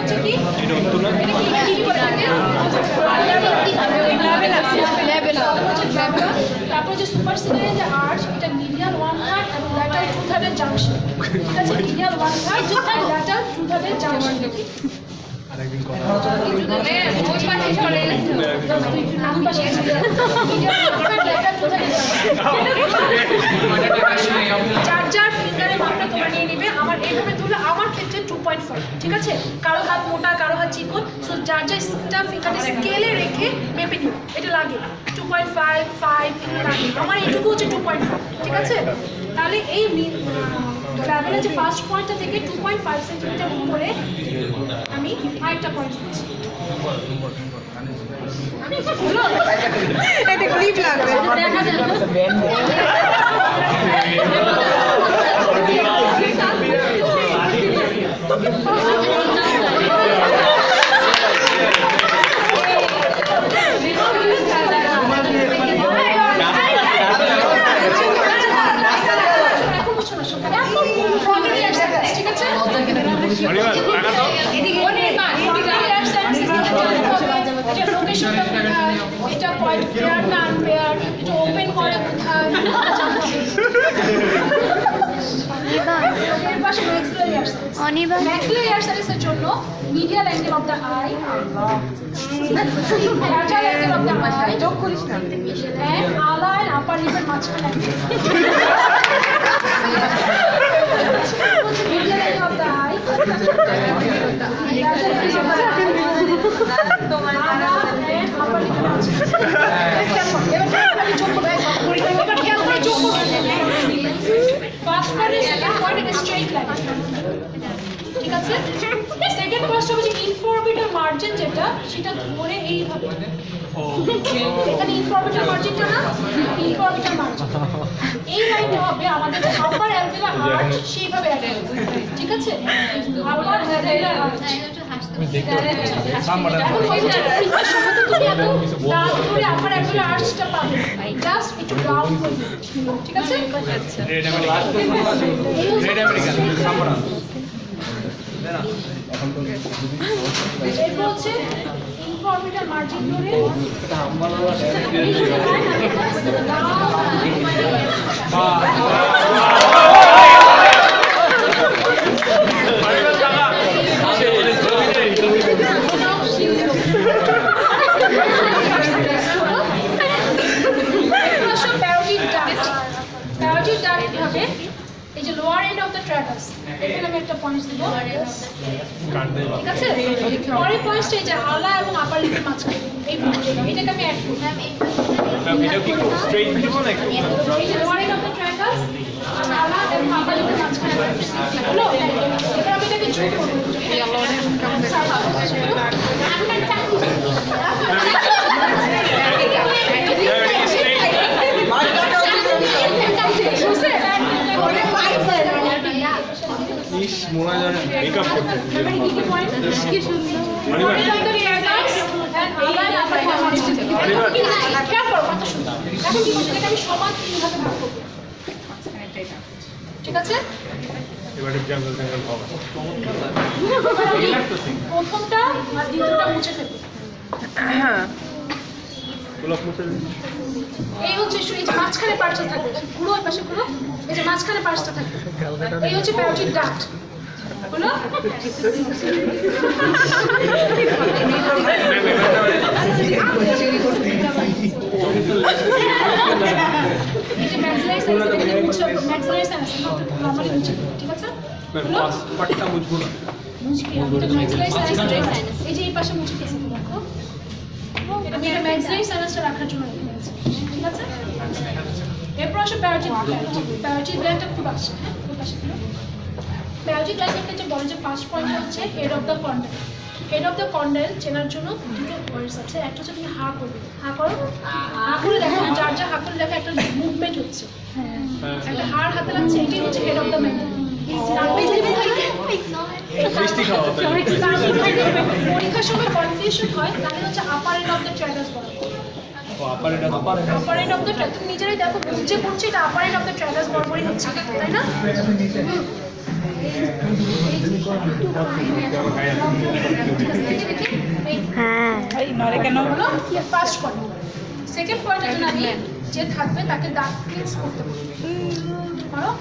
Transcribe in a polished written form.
হচ্ছে কি এটা কি বলে থাকে লেভেল তারপর যে সুপারসিলিয়ারি যে আর্চ এটা মিডিয়াল ওয়ান থার্ড এবং ল্যাটারাল টু থার্ডের জাংশন ঠিক আছে medial one third lateral two থার্ডের জাংশন আরেকদিন কথা ওই পাশে চলে নাম পাশে যার ফিঙ্গারের মাপটা তোমরা নিয়ে নিবে আমার এইভাবে তুলে আমার ক্ষেত্রে 2.5 ঠিক আছে কারো হাত মোটা কারো হাত চিকন সো যার ফিঙ্গারটা স্কেলে রেখে মেপে নিও এটা লাগে 2.5 5 লাগে আমার এইটুকু হচ্ছে 2.5 ঠিক আছে তাহলে এই ট্রাভেলের যে ফার্স্ট পয়েন্টটা থেকে 2.5 সেন্টিমিটার উপরে আমি আরেকটা পয়েন্ট দিচ্ছি আমি বলো এটা ক্লিপ লাগবে দেখা যাবে এটা পয়েন্ট ফেয়ার না আনফেয়ার এটা ওপেন করে কোথায় এর পাশে ম্যাক্সিলারি আর্টারিসের জন্য medial angle of the I lateral angle of the I যোগ করিস না এন্ড আলা এন্ড আপার লিপের মাঝখানে medial angle of the I তোমার আপার লিপের মাঝখানে এবার যোগ করব এবার খেয়াল করে যোগ করব ফার্স্ট পয়েন্ট সেকেন্ড পয়েন্ট এটা স্ট্রেট লাইন ঠিক আছে সেকেন্ড পার্টটা হচ্ছে ইনফরমেটর মার্জিন যেটা সেটা ধরে এইভাবে এখানে ইনফরমেটর মার্জিনটা না ইনফরমেটর মার্জিন এই লাইনটা হবে আমাদের আপার অ্যালভিলার আর্চ সেইভাবে ঠিক আছে আপার অ্যালভিলার আর্চ আমি দেখতে সামনে এখন তুমি এত ডাউন করে আপার অ্যালভিলার আর্চটা পাবে জাস্ট একটু ডাউন করে ঠিক আছে আচ্ছা রেড আমেরিকান সামনে এরপর হচ্ছে ইনফরমেটর মার্জিন ধরে এই যে lower end of the traverse এখানে আমি একটা পয়েন্ট দেব ঠিক আছে পরের পয়েন্টটা এই যে আলা এবং আপার লিপের মাঝখানে এই এটাকে আমি অ্যাড করব এটা কি স্ট্রেইট দিব নাকি এই যে lower end of the traverse আলা এবং আপার লিপের মাঝখানে হলো এবার আমি এটাকে যোগ করব ইস মোনা জানে মেকআপ করতে মানে কি পয়েন্ট কি সুন্দর মানে তো রিয়াক্টস এন্ড আবার আবার খেয়াল করো কত সুন্দর এখন কি বলতে আমি সমান তিন ভাগে ভাগ করব ঠিক আছে এবারে জঙ্গল হবে প্রথমটা আর দ্বিতীয়টা মুছে ফেলবো হ্যাঁ গোলাপ মুছে এই হচ্ছে এই যে মাঝখানে পার্টটা থাকবে পুরো ওই পাশে পুরো এই যে মাঝখানে পার্টটা থাকবে এই হচ্ছে প্যারোটিড ডাক্ট হলো এই যে ম্যাক্সিলারি সাইনাস থেকে মুছে ম্যাক্সিলারি সাইনাস নরমালি মুছে ঠিক আছে হলো পাটটা মুছবো না মুছবি ম্যাক্সিলারি সাইনাস এই যে এই পাশে মুছে ফেলছি দেখো আমি এটা ম্যাক্সিলারি সাইনাসটা রাখার জন্য রেখে দিয়েছি ঠিক আছে এরপর আসে প্যারোটিড গ্ল্যান্ডটা খুব আসে ওই পাশে ছিল প্যারোটিড গ্ল্যান্ডের যে বলে যে ফার্স্ট পয়েন্ট হচ্ছে head of the condyle head of the condyle চেনার জন্য দুটো ওয়ার্ডস আছে একটা হচ্ছে তুমি হা করবে হা করো হা করে দেখো যার যা হা করে দেখো একটা মুভমেন্ট হচ্ছে একটা হাড় হাতে লাগছে এটাই হচ্ছে হেড অফ দ্য মেন্টাল পরীক্ষার সময় কনফিউশন হয় তাহলে হচ্ছে আপার এন্ড অফ দ্য ট্র্যাভার্স বলে আপার এন্ড অফ দ্য তুমি নিজেরাই দেখো বুঝে পড়ছে এটা আপার এন্ড অফ দ্য ট্র্যাভার্স বরাবরই হচ্ছে তাই না ফার্স্ট পয়েন্ট। সেকেন্ড পয়েন্টের জন্য আমি যে থাকবে তাকে দাগ প্লেস করতে বলবো।